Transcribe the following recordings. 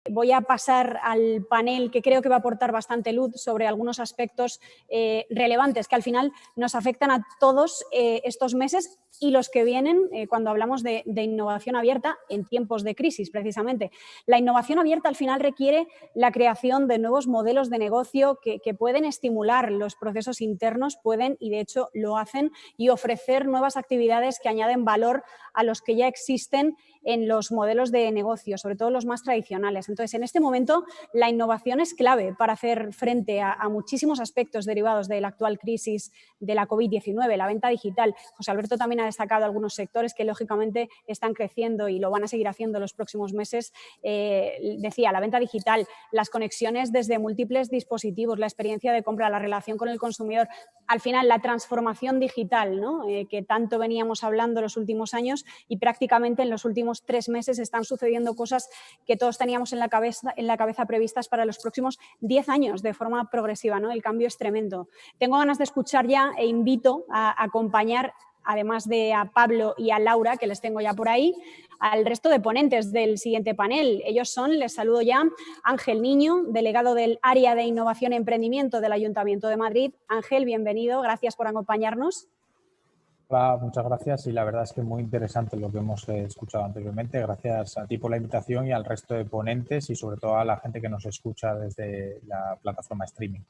voy a pasar al panel que creo que va a aportar bastante luz sobre algunos aspectos relevantes que al final nos afectan a todos estos meses y los que vienen cuando hablamos de innovación abierta en tiempos de crisis, precisamente. La innovación abierta al final requiere la creación de nuevos modelos de negocio que pueden estimular los procesos internos, pueden, y de hecho lo hacen, y ofrecer nuevas actividades que añaden valor a los que ya existen en los modelos de negocio, sobre todo los más tradicionales. Entonces, en este momento, la innovación es clave para hacer frente a muchísimos aspectos derivados de la actual crisis de la COVID-19, la venta digital. José Alberto también ha destacado algunos sectores que, lógicamente, están creciendo y lo van a seguir haciendo en los próximos meses. Decía, la venta digital, las conexiones desde múltiples dispositivos, la experiencia de compra, la relación con el consumidor. Al final, la transformación digital, ¿no? Que tanto veníamos hablando los últimos años y prácticamente en los últimos 3 meses están sucediendo cosas que todos teníamos en la cabeza previstas para los próximos 10 años de forma progresiva, ¿no? El cambio es tremendo. Tengo ganas de escuchar ya e invito a acompañar, además de a Pablo y a Laura, que les tengo ya por ahí, al resto de ponentes del siguiente panel. Ellos son, les saludo ya, Ángel Niño, delegado del Área de Innovación y Emprendimiento del Ayuntamiento de Madrid. Ángel, bienvenido, gracias por acompañarnos. Hola, muchas gracias y la verdad es que muy interesante lo que hemos escuchado anteriormente. Gracias a ti por la invitación y al resto de ponentes y sobre todo a la gente que nos escucha desde la plataforma streaming.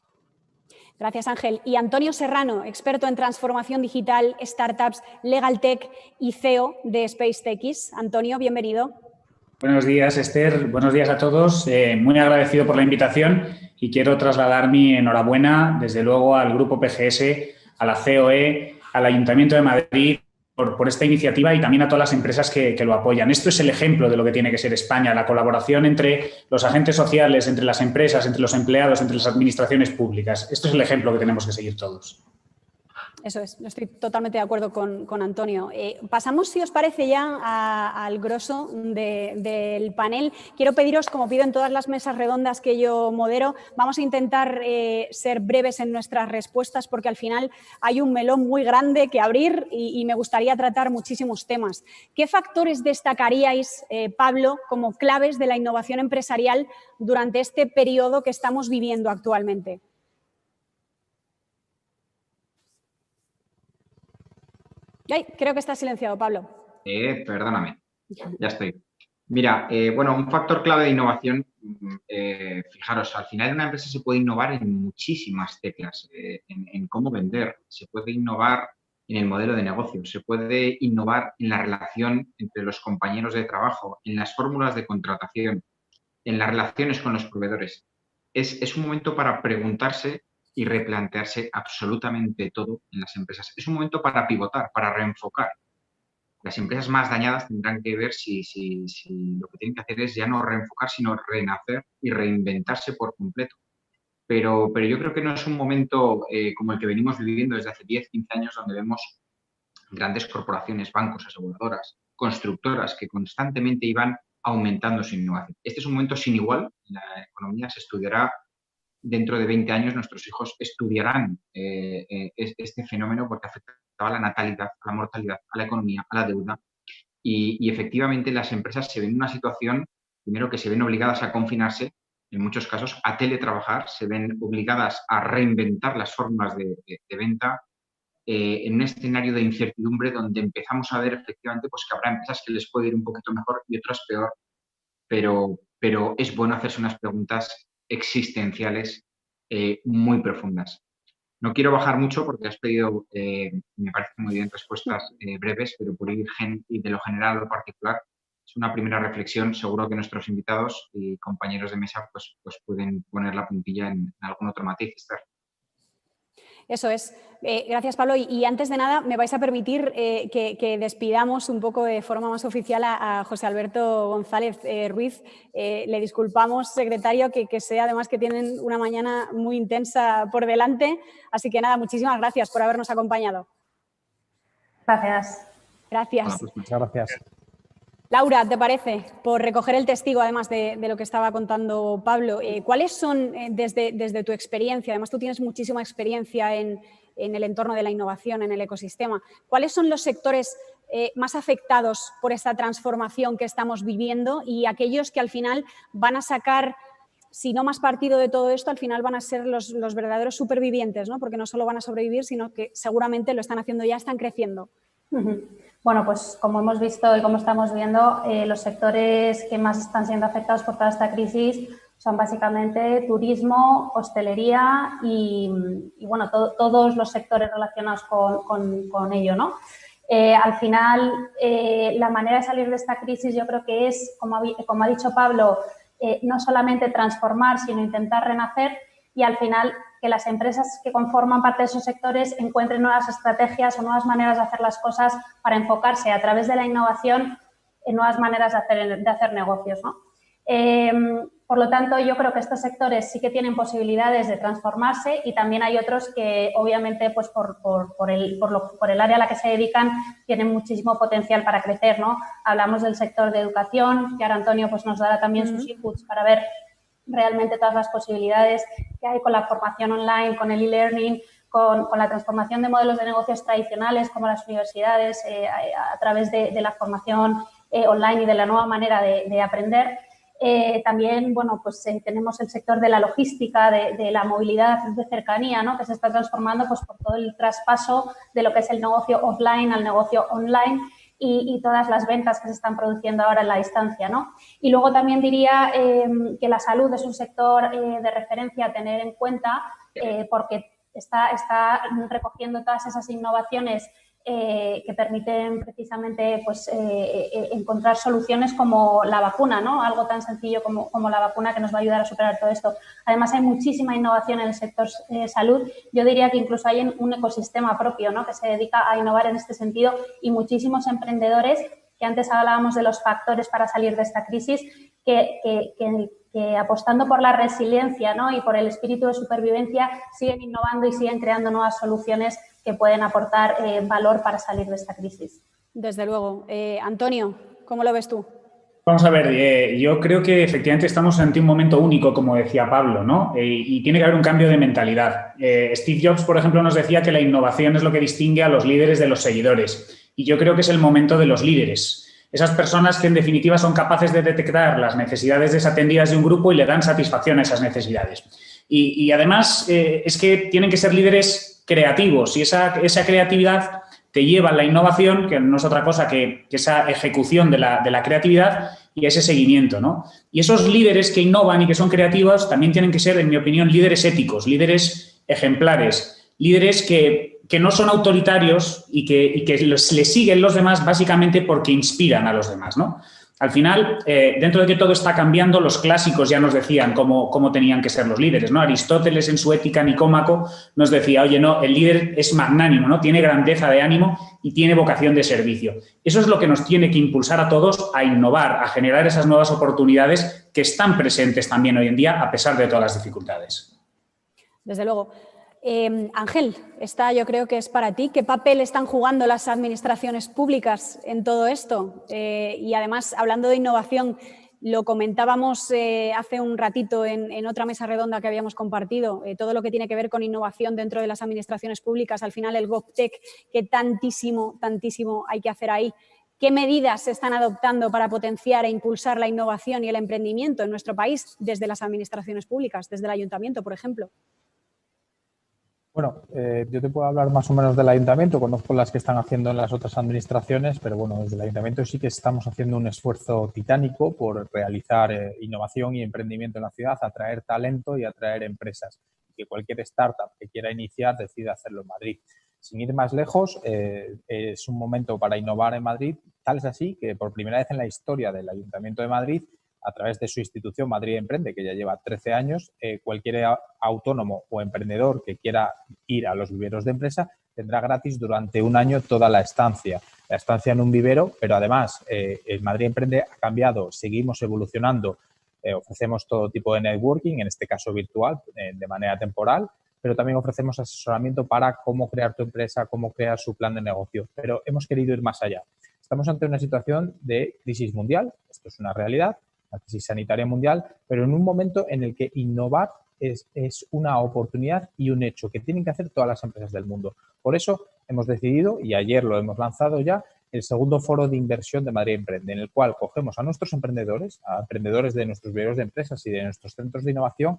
Gracias, Ángel. Y Antonio Serrano, experto en transformación digital, startups, legal tech y CEO de SpaceTechis. Antonio, bienvenido. Buenos días, Esther. Buenos días a todos. Muy agradecido por la invitación y quiero trasladar mi enhorabuena, desde luego, al Grupo PGS, a la COE, al Ayuntamiento de Madrid por esta iniciativa y también a todas las empresas que lo apoyan. Esto es el ejemplo de lo que tiene que ser España, la colaboración entre los agentes sociales, entre las empresas, entre los empleados, entre las administraciones públicas. Esto es el ejemplo que tenemos que seguir todos. Eso es, estoy totalmente de acuerdo con Antonio. Pasamos, si os parece, ya al grosso del panel. Quiero pediros, como pido en todas las mesas redondas que yo modero, vamos a intentar ser breves en nuestras respuestas porque al final hay un melón muy grande que abrir y me gustaría tratar muchísimos temas. ¿Qué factores destacaríais, Pablo, como claves de la innovación empresarial durante este periodo que estamos viviendo actualmente? Ay, creo que está silenciado, Pablo. Perdóname, ya estoy. Mira, bueno, un factor clave de innovación, fijaros, al final de una empresa se puede innovar en muchísimas teclas, en cómo vender, se puede innovar en el modelo de negocio, se puede innovar en la relación entre los compañeros de trabajo, en las fórmulas de contratación, en las relaciones con los proveedores. Es un momento para preguntarse y replantearse absolutamente todo en las empresas. Es un momento para pivotar, para reenfocar. Las empresas más dañadas tendrán que ver si lo que tienen que hacer es ya no reenfocar, sino renacer y reinventarse por completo. Pero yo creo que no es un momento como el que venimos viviendo desde hace 10, 15 años, donde vemos grandes corporaciones, bancos, aseguradoras, constructoras que constantemente iban aumentando su innovación. Este es un momento sin igual. La economía se estudiará dentro de 20 años, nuestros hijos estudiarán este fenómeno porque afecta a la natalidad, a la mortalidad, a la economía, a la deuda. Y efectivamente las empresas se ven en una situación, primero, que se ven obligadas a confinarse, en muchos casos a teletrabajar, se ven obligadas a reinventar las formas de venta, en un escenario de incertidumbre donde empezamos a ver efectivamente pues, que habrá empresas que les puede ir un poquito mejor y otras peor, pero es bueno hacerse unas preguntas existenciales muy profundas. No quiero bajar mucho porque has pedido, me parece muy bien, respuestas breves, pero por ir de lo general a lo particular, es una primera reflexión. Seguro que nuestros invitados y compañeros de mesa pues pueden poner la puntilla en algún otro matiz, Esther. Eso es. Gracias, Pablo. Y antes de nada, me vais a permitir que despidamos un poco de forma más oficial a José Alberto González Ruiz. Le disculpamos, secretario, que sé además que tienen una mañana muy intensa por delante. Así que nada, muchísimas gracias por habernos acompañado. Gracias. Gracias. Bueno, pues muchas gracias. Laura, ¿te parece? Por recoger el testigo, además de lo que estaba contando Pablo, ¿cuáles son, desde tu experiencia, además tú tienes muchísima experiencia en el entorno de la innovación, en el ecosistema, cuáles son los sectores más afectados por esta transformación que estamos viviendo y aquellos que al final van a sacar, si no más partido de todo esto, al final van a ser los verdaderos supervivientes, ¿no? Porque no solo van a sobrevivir, sino que seguramente lo están haciendo ya, están creciendo. Bueno, pues como hemos visto y como estamos viendo, los sectores que más están siendo afectados por toda esta crisis son básicamente turismo, hostelería y bueno, todos los sectores relacionados con ello, ¿no? Al final, la manera de salir de esta crisis yo creo que es, como ha dicho Pablo, no solamente transformar, sino intentar renacer y al final que las empresas que conforman parte de esos sectores encuentren nuevas estrategias o nuevas maneras de hacer las cosas para enfocarse a través de la innovación en nuevas maneras de hacer negocios, ¿no? Por lo tanto, yo creo que estos sectores sí que tienen posibilidades de transformarse y también hay otros que, obviamente, pues por el área a la que se dedican, tienen muchísimo potencial para crecer, ¿no? Hablamos del sector de educación, que ahora Antonio pues, nos dará también sus inputs para ver realmente todas las posibilidades que hay con la formación online, con el e-learning, con la transformación de modelos de negocios tradicionales como las universidades a través de la formación online y de la nueva manera de aprender. También, bueno, pues tenemos el sector de la logística, de la movilidad de cercanía, ¿no? Que se está transformando pues, por todo el traspaso de lo que es el negocio offline al negocio online y todas las ventas que se están produciendo ahora en la distancia, ¿no? Y luego también diría que la salud es un sector de referencia a tener en cuenta porque está recogiendo todas esas innovaciones que permiten precisamente pues, encontrar soluciones como la vacuna, ¿no? Algo tan sencillo como la vacuna que nos va a ayudar a superar todo esto. Además, hay muchísima innovación en el sector salud. Yo diría que incluso hay un ecosistema propio, ¿no? Que se dedica a innovar en este sentido y muchísimos emprendedores, que antes hablábamos de los factores para salir de esta crisis, que apostando por la resiliencia, ¿no? Y por el espíritu de supervivencia siguen innovando y siguen creando nuevas soluciones que pueden aportar valor para salir de esta crisis. Desde luego. Antonio, ¿cómo lo ves tú? Vamos a ver, yo creo que efectivamente estamos ante un momento único, como decía Pablo, ¿no? Y tiene que haber un cambio de mentalidad. Steve Jobs, por ejemplo, nos decía que la innovación es lo que distingue a los líderes de los seguidores. Y yo creo que es el momento de los líderes. Esas personas que, en definitiva, son capaces de detectar las necesidades desatendidas de un grupo y le dan satisfacción a esas necesidades. Y además, es que tienen que ser líderes creativos y esa creatividad te lleva a la innovación, que no es otra cosa que esa ejecución de la creatividad y ese seguimiento, ¿no? Y esos líderes que innovan y que son creativos también tienen que ser, en mi opinión, líderes éticos, líderes ejemplares, líderes que no son autoritarios y que les siguen los demás básicamente porque inspiran a los demás, ¿no? Al final, dentro de que todo está cambiando, los clásicos ya nos decían cómo tenían que ser los líderes, ¿no? Aristóteles, en su Ética Nicómaco, nos decía, oye, no, el líder es magnánimo, ¿no? Tiene grandeza de ánimo y tiene vocación de servicio. Eso es lo que nos tiene que impulsar a todos a innovar, a generar esas nuevas oportunidades que están presentes también hoy en día, a pesar de todas las dificultades. Desde luego. Ángel, esta yo creo que es para ti. ¿Qué papel están jugando las administraciones públicas en todo esto? Y además, hablando de innovación, lo comentábamos hace un ratito en otra mesa redonda que habíamos compartido, todo lo que tiene que ver con innovación dentro de las administraciones públicas, al final el GovTech, que tantísimo hay que hacer ahí. ¿Qué medidas se están adoptando para potenciar e impulsar la innovación y el emprendimiento en nuestro país desde las administraciones públicas, desde el ayuntamiento, por ejemplo? Bueno, yo te puedo hablar más o menos del ayuntamiento, conozco las que están haciendo en las otras administraciones, pero bueno, desde el ayuntamiento sí que estamos haciendo un esfuerzo titánico por realizar innovación y emprendimiento en la ciudad, atraer talento y atraer empresas. Que cualquier startup que quiera iniciar decida hacerlo en Madrid. Sin ir más lejos, es un momento para innovar en Madrid, tal es así que por primera vez en la historia del Ayuntamiento de Madrid, a través de su institución Madrid Emprende, que ya lleva 13 años, cualquier autónomo o emprendedor que quiera ir a los viveros de empresa tendrá gratis durante un año toda la estancia. La estancia en un vivero, pero además el Madrid Emprende ha cambiado, seguimos evolucionando, ofrecemos todo tipo de networking, en este caso virtual, de manera temporal, pero también ofrecemos asesoramiento para cómo crear tu empresa, cómo crear su plan de negocio. Pero hemos querido ir más allá. Estamos ante una situación de crisis mundial, esto es una realidad, la crisis sanitaria mundial, pero en un momento en el que innovar es una oportunidad y un hecho que tienen que hacer todas las empresas del mundo. Por eso hemos decidido, y ayer lo hemos lanzado ya, el segundo foro de inversión de Madrid Emprende, en el cual cogemos a nuestros emprendedores, a emprendedores de nuestros viveros de empresas y de nuestros centros de innovación,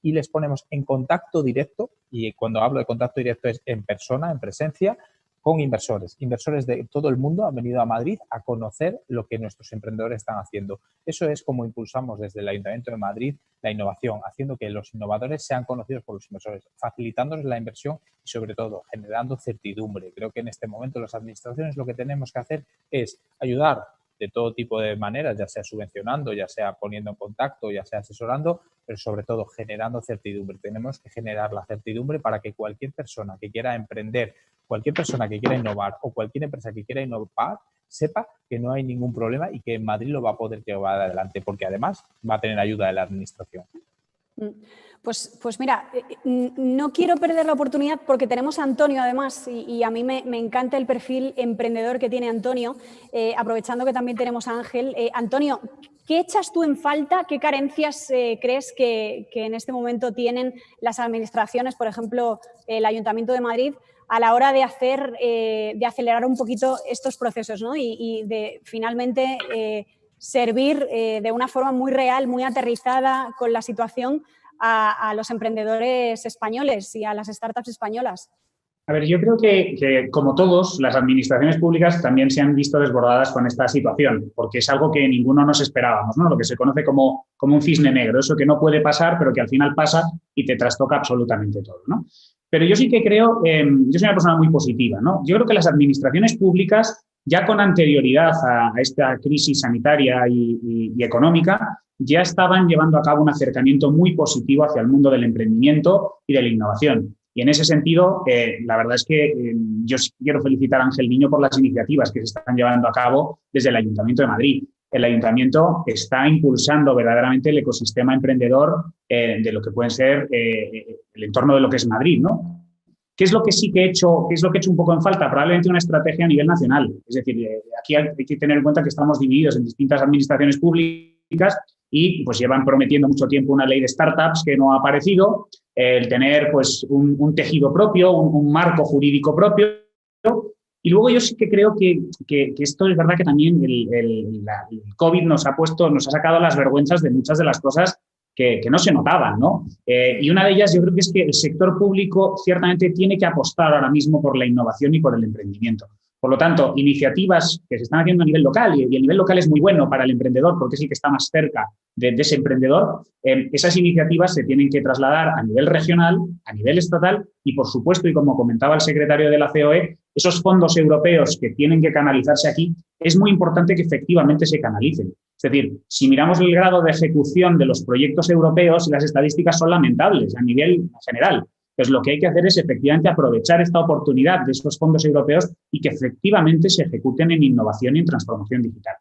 y les ponemos en contacto directo, y cuando hablo de contacto directo es en persona, en presencia, con inversores. Inversores de todo el mundo han venido a Madrid a conocer lo que nuestros emprendedores están haciendo. Eso es como impulsamos desde el Ayuntamiento de Madrid la innovación, haciendo que los innovadores sean conocidos por los inversores, facilitándoles la inversión y, sobre todo, generando certidumbre. Creo que en este momento las administraciones lo que tenemos que hacer es ayudar de todo tipo de maneras, ya sea subvencionando, ya sea poniendo en contacto, ya sea asesorando, pero sobre todo generando certidumbre. Tenemos que generar la certidumbre para que cualquier persona que quiera emprender, cualquier persona que quiera innovar o cualquier empresa que quiera innovar sepa que no hay ningún problema y que en Madrid lo va a poder llevar adelante, porque además va a tener ayuda de la administración. Pues mira, no quiero perder la oportunidad porque tenemos a Antonio además y a mí me encanta el perfil emprendedor que tiene Antonio, aprovechando que también tenemos a Ángel. Antonio, ¿qué echas tú en falta? ¿Qué carencias crees que en este momento tienen las administraciones, por ejemplo, el Ayuntamiento de Madrid, a la hora de acelerar un poquito estos procesos, ¿no? y de finalmente servir de una forma muy real, muy aterrizada con la situación a los emprendedores españoles y a las startups españolas? A ver, yo creo que, como todos, las administraciones públicas también se han visto desbordadas con esta situación, porque es algo que ninguno nos esperábamos, ¿no? Lo que se conoce como un cisne negro, eso que no puede pasar, pero que al final pasa y te trastoca absolutamente todo, ¿no? Pero yo sí que creo, yo soy una persona muy positiva, ¿no? Yo creo que las administraciones públicas, ya con anterioridad a esta crisis sanitaria y económica, ya estaban llevando a cabo un acercamiento muy positivo hacia el mundo del emprendimiento y de la innovación. Y en ese sentido, la verdad es que yo quiero felicitar a Ángel Niño por las iniciativas que se están llevando a cabo desde el Ayuntamiento de Madrid. El Ayuntamiento está impulsando verdaderamente el ecosistema emprendedor de lo que puede ser el entorno de lo que es Madrid, ¿no? ¿Qué es lo que sí que he hecho? ¿Qué es lo que he hecho un poco en falta? Probablemente una estrategia a nivel nacional. Es decir, aquí hay que tener en cuenta que estamos divididos en distintas administraciones públicas y pues llevan prometiendo mucho tiempo una ley de startups que no ha aparecido, el tener pues un tejido propio, un marco jurídico propio. Y luego yo sí que creo que esto es verdad que también el COVID nos ha sacado las vergüenzas de muchas de las cosas que no se notaban, ¿no? Y una de ellas yo creo que es que el sector público ciertamente tiene que apostar ahora mismo por la innovación y por el emprendimiento. Por lo tanto, iniciativas que se están haciendo a nivel local, y el nivel local es muy bueno para el emprendedor porque es el que está más cerca de ese emprendedor, esas iniciativas se tienen que trasladar a nivel regional, a nivel estatal y, por supuesto, y como comentaba el secretario de la COE, esos fondos europeos que tienen que canalizarse aquí, es muy importante que efectivamente se canalicen. Es decir, si miramos el grado de ejecución de los proyectos europeos, las estadísticas son lamentables a nivel general. Pues lo que hay que hacer es efectivamente aprovechar esta oportunidad de estos fondos europeos y que efectivamente se ejecuten en innovación y en transformación digital.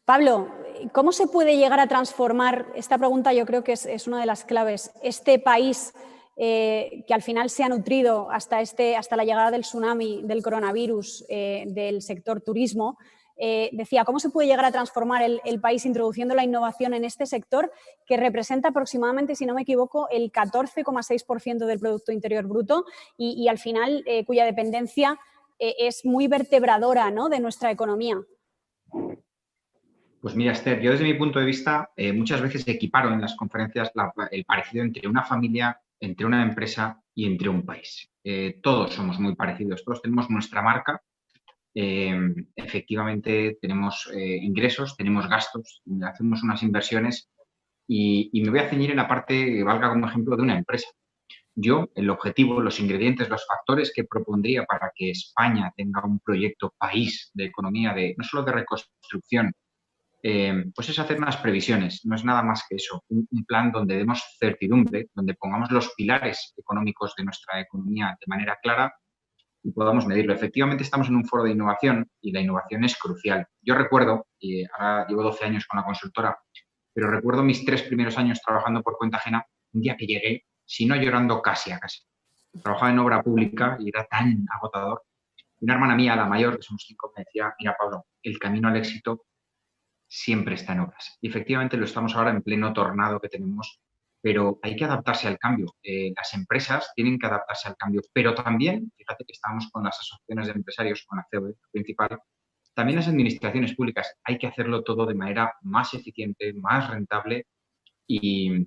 Pablo, ¿cómo se puede llegar a transformar? Esta pregunta yo creo que es una de las claves. Este país que al final se ha nutrido hasta la llegada del tsunami, del coronavirus, del sector turismo, decía, ¿cómo se puede llegar a transformar el país introduciendo la innovación en este sector que representa aproximadamente, si no me equivoco, el 14,6% del Producto Interior Bruto y al final cuya dependencia es muy vertebradora, ¿no?, de nuestra economía? Pues mira, Esther, yo desde mi punto de vista muchas veces equiparo en las conferencias el parecido entre una familia, entre una empresa y entre un país. Todos somos muy parecidos, todos tenemos nuestra marca. Efectivamente tenemos ingresos, tenemos gastos, hacemos unas inversiones y me voy a ceñir en la parte que valga como ejemplo de una empresa. Yo, el objetivo, los ingredientes, los factores que propondría para que España tenga un proyecto país de economía, no solo de reconstrucción, pues es hacer unas previsiones, no es nada más que eso, un plan donde demos certidumbre, donde pongamos los pilares económicos de nuestra economía de manera clara y podamos medirlo. Efectivamente, estamos en un foro de innovación y la innovación es crucial. Yo recuerdo, y ahora llevo 12 años con la consultora, pero recuerdo mis 3 primeros años trabajando por cuenta ajena, un día que llegué, si no llorando, casi a casa. Trabajaba en obra pública y era tan agotador. Una hermana mía, la mayor, que somos 5, me decía, mira, Pablo, el camino al éxito siempre está en obras. Y efectivamente lo estamos ahora en pleno tornado que tenemos pero hay que adaptarse al cambio. Las empresas tienen que adaptarse al cambio, pero también, fíjate que estamos con las asociaciones de empresarios, con la COE principal, también las administraciones públicas hay que hacerlo todo de manera más eficiente, más rentable y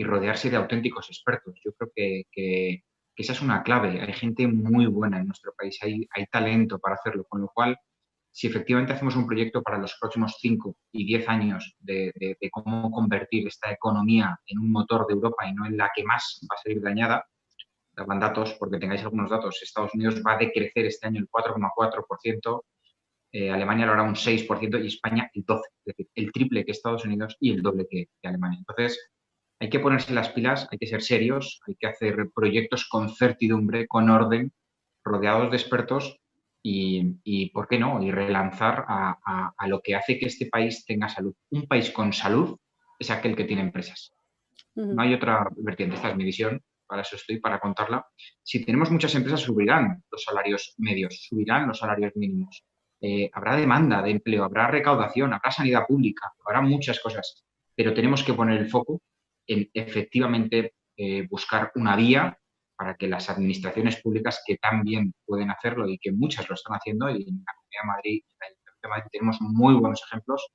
rodearse de auténticos expertos. Yo creo que esa es una clave. Hay gente muy buena en nuestro país, hay talento para hacerlo, con lo cual, si efectivamente hacemos un proyecto para los próximos 5 y 10 años de cómo convertir esta economía en un motor de Europa y no en la que más va a salir dañada, daban datos, porque tengáis algunos datos, Estados Unidos va a decrecer este año el 4,4%, Alemania lo hará un 6% y España el 12%, es decir, el triple que Estados Unidos y el doble que Alemania. Entonces, hay que ponerse las pilas, hay que ser serios, hay que hacer proyectos con certidumbre, con orden, rodeados de expertos y ¿por qué no? Y relanzar a lo que hace que este país tenga salud. Un país con salud es aquel que tiene empresas. No hay otra vertiente, esta es mi visión, para eso estoy, para contarla. Si tenemos muchas empresas, subirán los salarios medios, subirán los salarios mínimos. Habrá demanda de empleo, habrá recaudación, habrá sanidad pública, habrá muchas cosas, pero tenemos que poner el foco en efectivamente buscar una vía para que las administraciones públicas, que también pueden hacerlo y que muchas lo están haciendo, y en la Comunidad de Madrid, tenemos muy buenos ejemplos,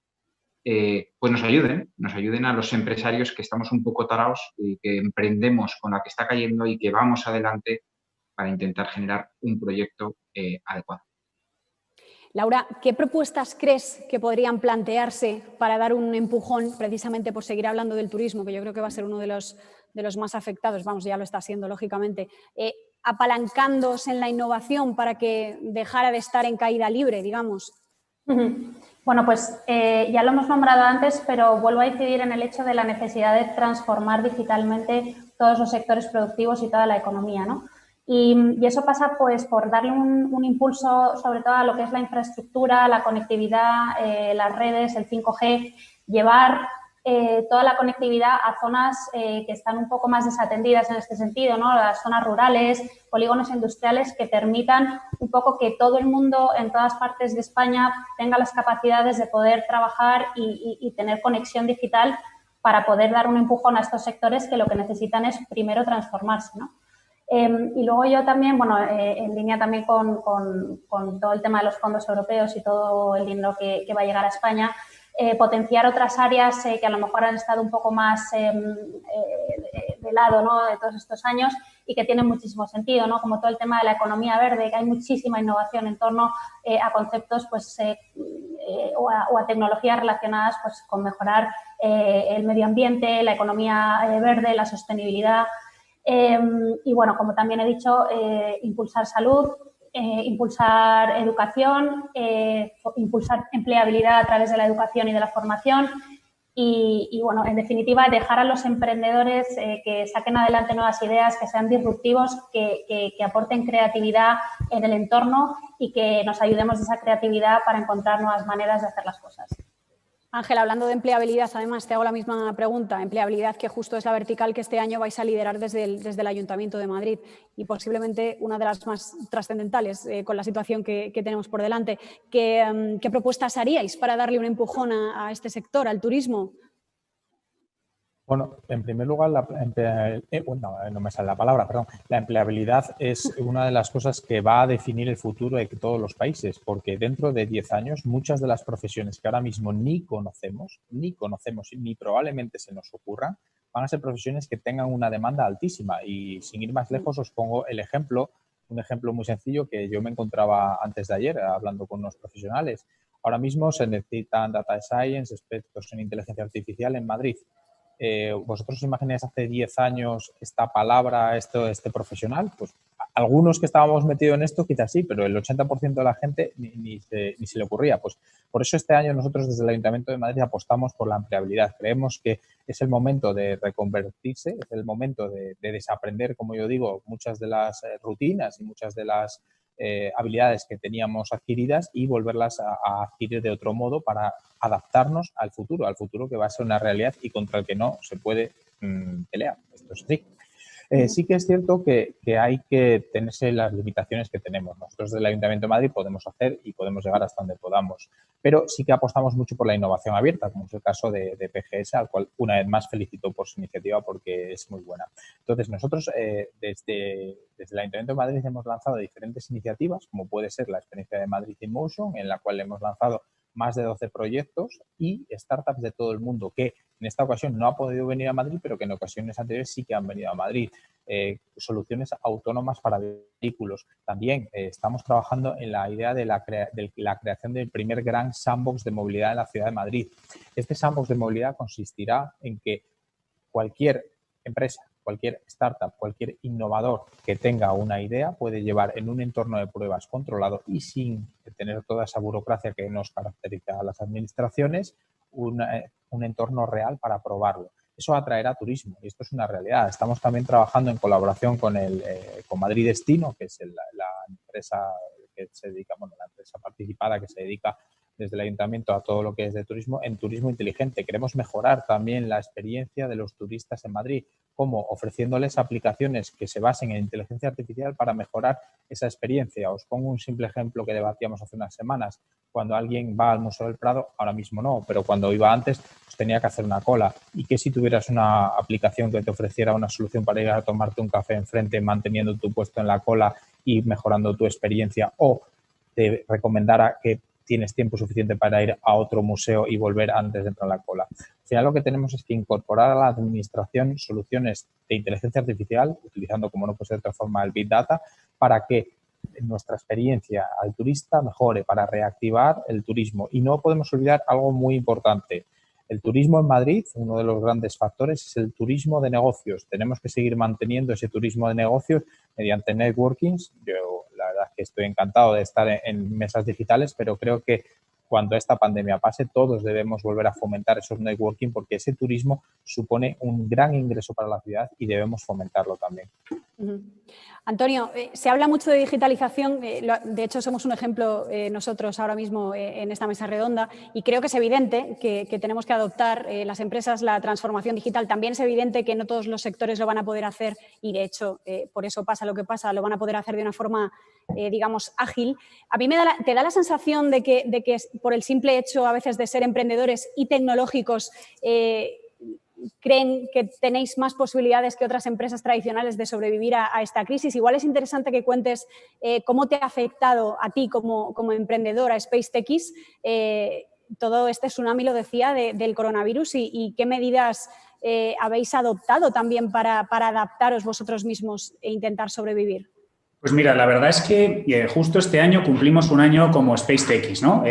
pues nos ayuden a los empresarios que estamos un poco tarados y que emprendemos con la que está cayendo y que vamos adelante para intentar generar un proyecto adecuado. Laura, ¿qué propuestas crees que podrían plantearse para dar un empujón, precisamente por seguir hablando del turismo, que yo creo que va a ser uno de los más afectados, vamos, ya lo está siendo, lógicamente, apalancándose en la innovación para que dejara de estar en caída libre, digamos? Bueno, pues ya lo hemos nombrado antes, pero vuelvo a incidir en el hecho de la necesidad de transformar digitalmente todos los sectores productivos y toda la economía, ¿no? Y eso pasa pues por darle un impulso sobre todo a lo que es la infraestructura, la conectividad, las redes, el 5G, llevar toda la conectividad a zonas que están un poco más desatendidas en este sentido, ¿no? Las zonas rurales, polígonos industriales que permitan un poco que todo el mundo en todas partes de España tenga las capacidades de poder trabajar y tener conexión digital para poder dar un empujón a estos sectores que lo que necesitan es primero transformarse, ¿no? Y luego yo también, bueno, en línea también con todo el tema de los fondos europeos y todo el dinero que va a llegar a España, potenciar otras áreas que a lo mejor han estado un poco más de lado, ¿no?, de todos estos años y que tienen muchísimo sentido, ¿no?, como todo el tema de la economía verde, que hay muchísima innovación en torno a conceptos pues, o a tecnologías relacionadas pues, con mejorar el medio ambiente, la economía verde, la sostenibilidad. Y bueno, como también he dicho, impulsar salud, impulsar educación, impulsar empleabilidad a través de la educación y de la formación y bueno, en definitiva, dejar a los emprendedores que saquen adelante nuevas ideas, que sean disruptivos, que aporten creatividad en el entorno y que nos ayudemos de esa creatividad para encontrar nuevas maneras de hacer las cosas. Ángel, hablando de empleabilidad, además te hago la misma pregunta. Empleabilidad que justo es la vertical que este año vais a liderar desde el Ayuntamiento de Madrid y posiblemente una de las más trascendentales con la situación que tenemos por delante. ¿Qué propuestas haríais para darle un empujón a este sector, al turismo? Bueno, en primer lugar, no me sale la palabra, perdón. La empleabilidad es una de las cosas que va a definir el futuro de todos los países, porque dentro de 10 años muchas de las profesiones que ahora mismo ni conocemos ni probablemente se nos ocurran, van a ser profesiones que tengan una demanda altísima. Y sin ir más lejos, os pongo un ejemplo muy sencillo que yo me encontraba antes de ayer hablando con unos profesionales. Ahora mismo se necesitan data science, expertos en inteligencia artificial en Madrid. ¿Vosotros imagináis hace 10 años esta palabra, este profesional? Pues algunos que estábamos metidos en esto quizás sí, pero el 80% de la gente ni se le ocurría. Pues por eso este año nosotros desde el Ayuntamiento de Madrid apostamos por la empleabilidad. Creemos que es el momento de reconvertirse, es el momento de desaprender, como yo digo, muchas de las rutinas y muchas de las habilidades que teníamos adquiridas y volverlas a adquirir de otro modo para adaptarnos al futuro que va a ser una realidad y contra el que no se puede pelear. Esto es así. Sí que es cierto que hay que tenerse las limitaciones que tenemos. Nosotros del Ayuntamiento de Madrid podemos hacer y podemos llegar hasta donde podamos, pero sí que apostamos mucho por la innovación abierta, como es el caso de PGS, al cual una vez más felicito por su iniciativa porque es muy buena. Entonces, nosotros desde el Ayuntamiento de Madrid hemos lanzado diferentes iniciativas, como puede ser la experiencia de Madrid in Motion, en la cual hemos lanzado más de 12 proyectos y startups de todo el mundo que en esta ocasión no ha podido venir a Madrid, pero que en ocasiones anteriores sí que han venido a Madrid. Soluciones autónomas para vehículos. También estamos trabajando en la idea de la creación del primer gran sandbox de movilidad en la ciudad de Madrid. Este sandbox de movilidad consistirá en que cualquier empresa, cualquier startup, cualquier innovador que tenga una idea puede llevar en un entorno de pruebas controlado y sin tener toda esa burocracia que nos caracteriza a las administraciones, un entorno real para probarlo. Eso atraerá turismo y esto es una realidad. Estamos también trabajando en colaboración con Madrid Destino, que es la empresa que se dedica, bueno, la empresa participada que se dedica desde el Ayuntamiento a todo lo que es de turismo, en turismo inteligente. Queremos mejorar también la experiencia de los turistas en Madrid, como ofreciéndoles aplicaciones que se basen en inteligencia artificial para mejorar esa experiencia. Os pongo un simple ejemplo que debatíamos hace unas semanas. Cuando alguien va al Museo del Prado, ahora mismo no, pero cuando iba antes, pues tenía que hacer una cola. ¿Y qué si tuvieras una aplicación que te ofreciera una solución para ir a tomarte un café enfrente, manteniendo tu puesto en la cola y mejorando tu experiencia, o te recomendara que tienes tiempo suficiente para ir a otro museo y volver antes de entrar a la cola? Al final lo que tenemos es que incorporar a la administración soluciones de inteligencia artificial, utilizando, como no puede ser de otra forma, el Big Data, para que nuestra experiencia al turista mejore, para reactivar el turismo. Y no podemos olvidar algo muy importante. El turismo en Madrid, uno de los grandes factores, es el turismo de negocios. Tenemos que seguir manteniendo ese turismo de negocios mediante networkings. Yo, la verdad es que estoy encantado de estar en mesas digitales, pero creo que cuando esta pandemia pase, todos debemos volver a fomentar esos networking porque ese turismo supone un gran ingreso para la ciudad y debemos fomentarlo también. Antonio, se habla mucho de digitalización, de hecho somos un ejemplo nosotros ahora mismo en esta mesa redonda y creo que es evidente que tenemos que adoptar las empresas la transformación digital. También es evidente que no todos los sectores lo van a poder hacer y de hecho por eso pasa lo que pasa, lo van a poder hacer de una forma digamos ágil. A mí te da la sensación de que por el simple hecho a veces de ser emprendedores y tecnológicos creen que tenéis más posibilidades que otras empresas tradicionales de sobrevivir a esta crisis. Igual es interesante que cuentes cómo te ha afectado a ti como emprendedora SpaceTechis todo este tsunami, lo decía, del coronavirus y qué medidas habéis adoptado también para adaptaros vosotros mismos e intentar sobrevivir. Pues mira, la verdad es que justo este año cumplimos un año como SpaceTechis, ¿no?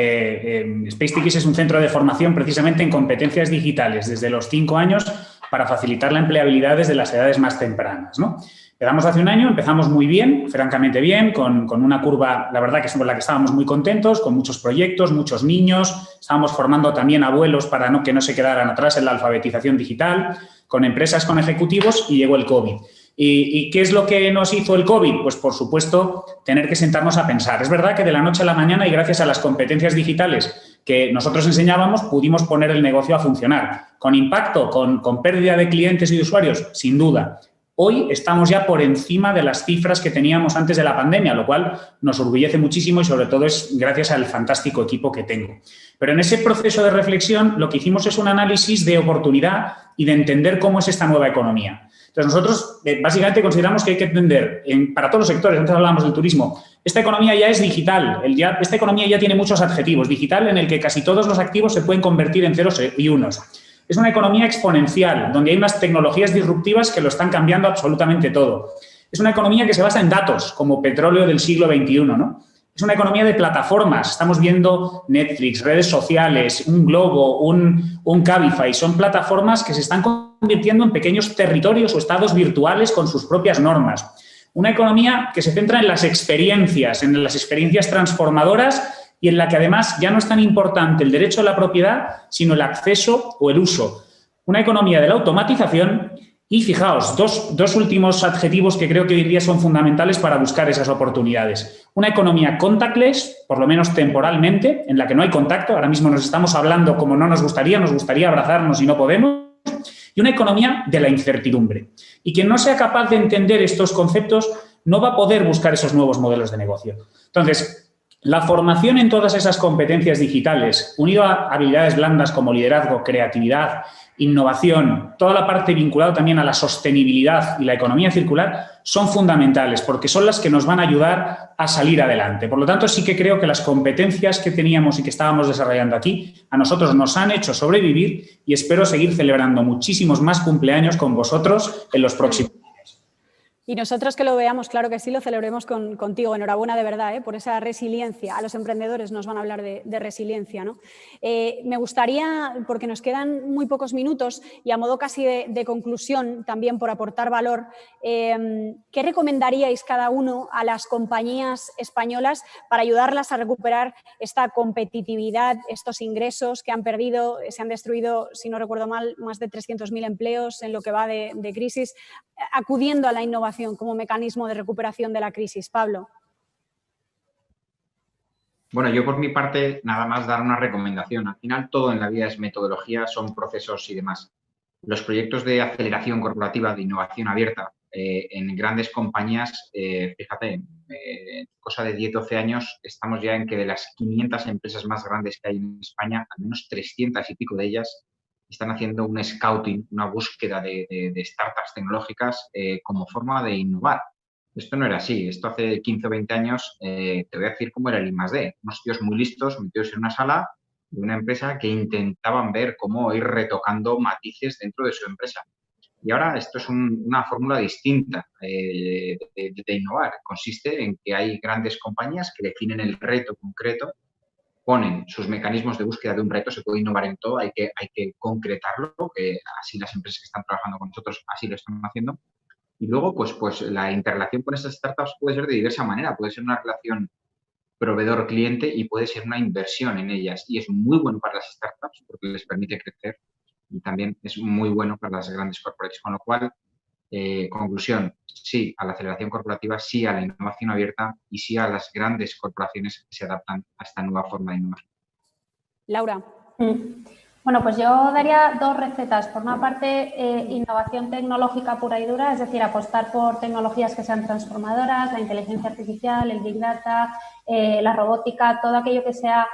SpaceTechis es un centro de formación precisamente en competencias digitales desde los 5 años para facilitar la empleabilidad desde las edades más tempranas, ¿no? Empezamos hace un año, empezamos muy bien, francamente bien, con una curva, la verdad que es con la que estábamos muy contentos, con muchos proyectos, muchos niños, estábamos formando también abuelos para que no se quedaran atrás en la alfabetización digital, con empresas, con ejecutivos y llegó el COVID. ¿Y qué es lo que nos hizo el COVID? Pues, por supuesto, tener que sentarnos a pensar. Es verdad que de la noche a la mañana y gracias a las competencias digitales que nosotros enseñábamos, pudimos poner el negocio a funcionar. ¿Con impacto? ¿Con pérdida de clientes y de usuarios? Sin duda. Hoy estamos ya por encima de las cifras que teníamos antes de la pandemia, lo cual nos orgullece muchísimo y sobre todo es gracias al fantástico equipo que tengo. Pero en ese proceso de reflexión lo que hicimos es un análisis de oportunidad y de entender cómo es esta nueva economía. Entonces, nosotros básicamente consideramos que hay que entender, para todos los sectores, antes hablábamos del turismo, esta economía ya es digital, esta economía ya tiene muchos adjetivos, digital en el que casi todos los activos se pueden convertir en ceros y unos. Es una economía exponencial, donde hay unas tecnologías disruptivas que lo están cambiando absolutamente todo. Es una economía que se basa en datos, como petróleo del siglo XXI, ¿no? Es una economía de plataformas. Estamos viendo Netflix, redes sociales, un Globo, un Cabify. Son plataformas que se están convirtiendo en pequeños territorios o estados virtuales con sus propias normas. Una economía que se centra en las experiencias transformadoras y en la que además ya no es tan importante el derecho a la propiedad, sino el acceso o el uso. Una economía de la automatización y, fijaos, dos últimos adjetivos que creo que hoy en día son fundamentales para buscar esas oportunidades. Una economía contactless, por lo menos temporalmente, en la que no hay contacto. Ahora mismo nos estamos hablando como no nos gustaría abrazarnos y no podemos. Y y una economía de la incertidumbre. Y quien no sea capaz de entender estos conceptos no va a poder buscar esos nuevos modelos de negocio. Entonces, la formación en todas esas competencias digitales, unido a habilidades blandas como liderazgo, creatividad, innovación, toda la parte vinculada también a la sostenibilidad y la economía circular, son fundamentales porque son las que nos van a ayudar a salir adelante. Por lo tanto, sí que creo que las competencias que teníamos y que estábamos desarrollando aquí a nosotros nos han hecho sobrevivir y espero seguir celebrando muchísimos más cumpleaños con vosotros en los próximos años. Y nosotros que lo veamos, claro que sí, lo celebremos contigo. Enhorabuena de verdad por esa resiliencia. A los emprendedores nos van a hablar de resiliencia, ¿no? Me gustaría, porque nos quedan muy pocos minutos y a modo casi de conclusión, también por aportar valor, ¿qué recomendaríais cada uno a las compañías españolas para ayudarlas a recuperar esta competitividad, estos ingresos que han perdido? Se han destruido, si no recuerdo mal, más de 300.000 empleos en lo que va de crisis, acudiendo a la innovación como mecanismo de recuperación de la crisis. Pablo. Bueno, yo por mi parte nada más dar una recomendación. Al final todo en la vida es metodología, son procesos y demás. Los proyectos de aceleración corporativa, de innovación abierta en grandes compañías, fíjate, cosa de 10-12 años estamos ya en que de las 500 empresas más grandes que hay en España, al menos 300 y pico de ellas están haciendo un scouting, una búsqueda de startups tecnológicas como forma de innovar. Esto no era así. Esto hace 15 o 20 años, te voy a decir cómo era el I+D. Unos tíos muy listos metidos en una sala de una empresa que intentaban ver cómo ir retocando matices dentro de su empresa. Y ahora esto es una fórmula distinta de innovar. Consiste en que hay grandes compañías que definen el reto concreto, ponen sus mecanismos de búsqueda de un reto, se puede innovar en todo, hay que concretarlo, que así las empresas que están trabajando con nosotros así lo están haciendo. Y luego, pues la interrelación con esas startups puede ser de diversa manera, puede ser una relación proveedor-cliente y puede ser una inversión en ellas. Y es muy bueno para las startups porque les permite crecer y también es muy bueno para las grandes corporaciones. Con lo cual, conclusión, sí a la aceleración corporativa, sí a la innovación abierta y sí a las grandes corporaciones que se adaptan a esta nueva forma de innovar. Laura. Bueno, pues yo daría dos recetas. Por una parte, innovación tecnológica pura y dura, es decir, apostar por tecnologías que sean transformadoras, la inteligencia artificial, el Big Data, la robótica, todo aquello que sea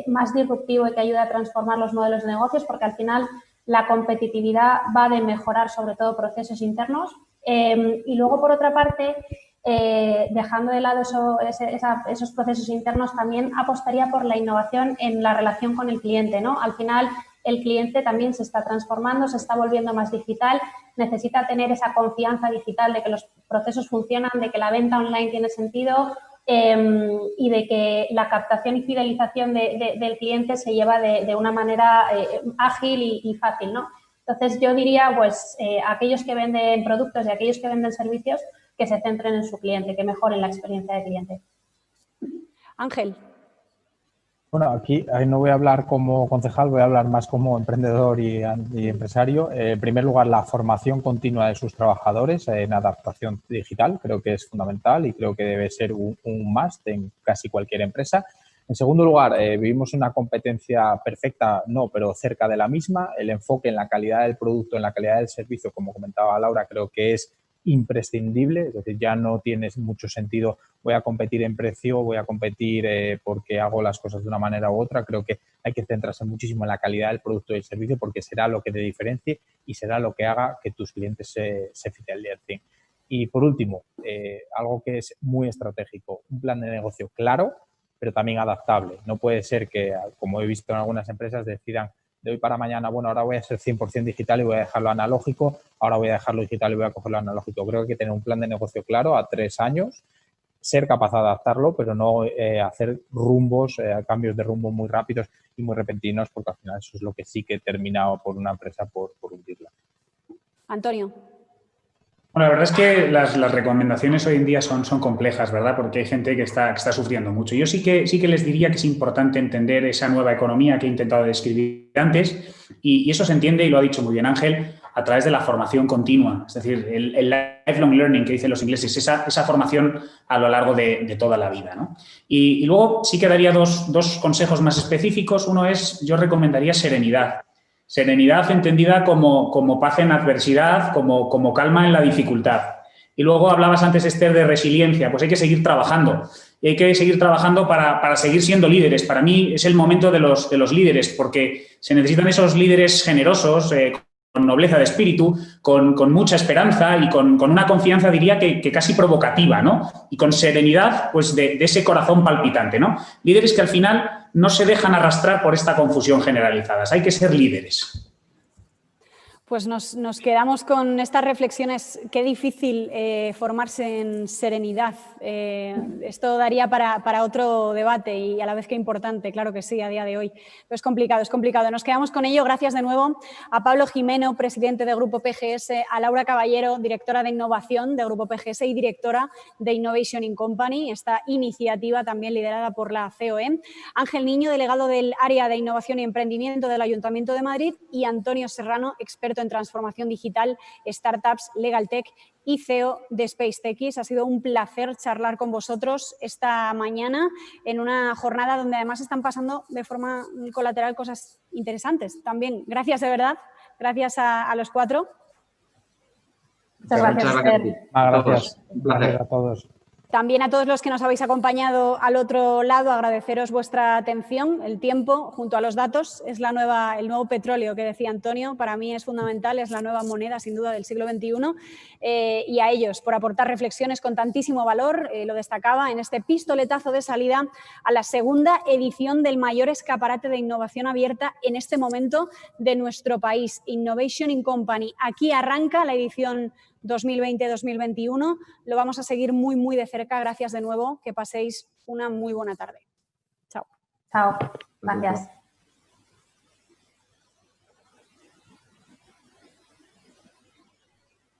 más disruptivo y que ayude a transformar los modelos de negocios, porque al final la competitividad va de mejorar sobre todo procesos internos. Y luego, por otra parte, dejando de lado esos procesos internos, también apostaría por la innovación en la relación con el cliente, ¿no? Al final, el cliente también se está transformando, se está volviendo más digital, necesita tener esa confianza digital de que los procesos funcionan, de que la venta online tiene sentido y de que la captación y fidelización del cliente se lleva de una manera ágil y fácil, ¿no? Entonces, yo diría, pues, aquellos que venden productos y aquellos que venden servicios, que se centren en su cliente, que mejoren la experiencia del cliente. Ángel. Bueno, aquí no voy a hablar como concejal, voy a hablar más como emprendedor y empresario. En primer lugar, la formación continua de sus trabajadores en adaptación digital creo que es fundamental y creo que debe ser un must en casi cualquier empresa. En segundo lugar, vivimos una competencia perfecta, no, pero cerca de la misma. El enfoque en la calidad del producto, en la calidad del servicio, como comentaba Laura, creo que es imprescindible, es decir, ya no tiene mucho sentido voy a competir en precio, voy a competir porque hago las cosas de una manera u otra. Creo que hay que centrarse muchísimo en la calidad del producto y del servicio porque será lo que te diferencie y será lo que haga que tus clientes se fidelicen. Y por último, algo que es muy estratégico, un plan de negocio claro, pero también adaptable. No puede ser que, como he visto en algunas empresas, decidan de hoy para mañana, bueno, ahora voy a ser 100% digital y voy a dejarlo analógico, ahora voy a dejarlo digital y voy a cogerlo analógico. Creo que hay que tener un plan de negocio claro a 3 años, ser capaz de adaptarlo, pero no hacer cambios de rumbo muy rápidos y muy repentinos, porque al final eso es lo que sí que termina por una empresa por hundirla. Antonio. Bueno, la verdad es que las recomendaciones hoy en día son complejas, ¿verdad? Porque hay gente que está sufriendo mucho. Yo sí que les diría que es importante entender esa nueva economía que he intentado describir antes y eso se entiende, y lo ha dicho muy bien Ángel, a través de la formación continua. Es decir, el lifelong learning que dicen los ingleses, esa formación a lo largo de toda la vida, ¿no? Y luego sí que daría dos consejos más específicos. Uno es, yo recomendaría serenidad. Serenidad entendida como paz en adversidad, como calma en la dificultad. Y luego hablabas antes, Esther, de resiliencia. Pues hay que seguir trabajando. Y hay que seguir trabajando para seguir siendo líderes. Para mí es el momento de los líderes, porque se necesitan esos líderes generosos, con nobleza de espíritu, con mucha esperanza y con una confianza, diría, que casi provocativa, ¿no? Y con serenidad, pues, de ese corazón palpitante, ¿no? Líderes que al final no se dejan arrastrar por esta confusión generalizada. Hay que ser líderes. Pues nos quedamos con estas reflexiones. Qué difícil formarse en serenidad. Esto daría para otro debate y a la vez que importante, claro que sí, a día de hoy. Pero es complicado, es complicado. Nos quedamos con ello. Gracias de nuevo a Pablo Jimeno, presidente de Grupo PGS, a Laura Caballero, directora de Innovación de Grupo PGS y directora de Innovation in Company, esta iniciativa también liderada por la COE. Ángel Niño, delegado del área de Innovación y Emprendimiento del Ayuntamiento de Madrid, y Antonio Serrano, experto en transformación digital, startups, legal tech y CEO de SpaceTechis. Ha sido un placer charlar con vosotros esta mañana en una jornada donde además están pasando de forma colateral cosas interesantes también. Gracias de verdad, gracias a los cuatro. Muchas gracias. Gracias. Un placer a todos. También a todos los que nos habéis acompañado al otro lado, agradeceros vuestra atención. El tiempo, junto a los datos, es el nuevo petróleo que decía Antonio. Para mí es fundamental, es la nueva moneda, sin duda, del siglo XXI. Y a ellos, por aportar reflexiones con tantísimo valor, lo destacaba en este pistoletazo de salida a la segunda edición del mayor escaparate de innovación abierta en este momento de nuestro país, Innovation in Company. Aquí arranca la edición 2020-2021. Lo vamos a seguir muy, muy de cerca. Gracias de nuevo. Que paséis una muy buena tarde. Chao. Chao. Gracias.